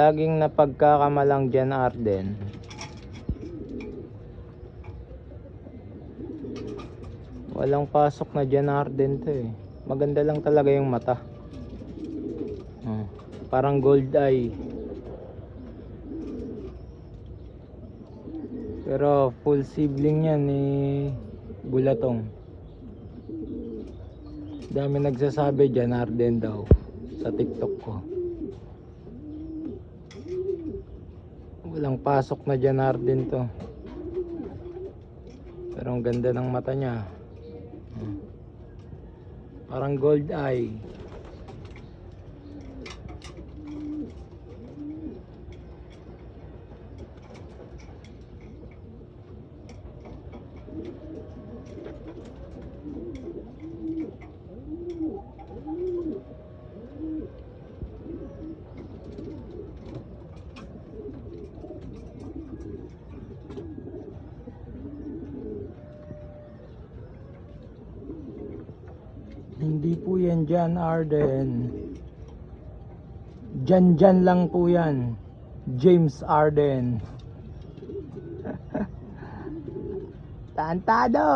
Laging napagkakamalang dyan, Arden. Walang pasok na dyan, Arden to eh. Maganda lang talaga yung mata. Parang gold eye. Pero full sibling yan ni Bulatong. Dami nagsasabi dyan, Arden daw sa TikTok ko. Walang pasok na dyan, Arden to. Pero ang ganda ng mata niya. Parang gold eye. Hindi po yan dyan, Arden. Dyan lang po yan. James Arden. Tantado!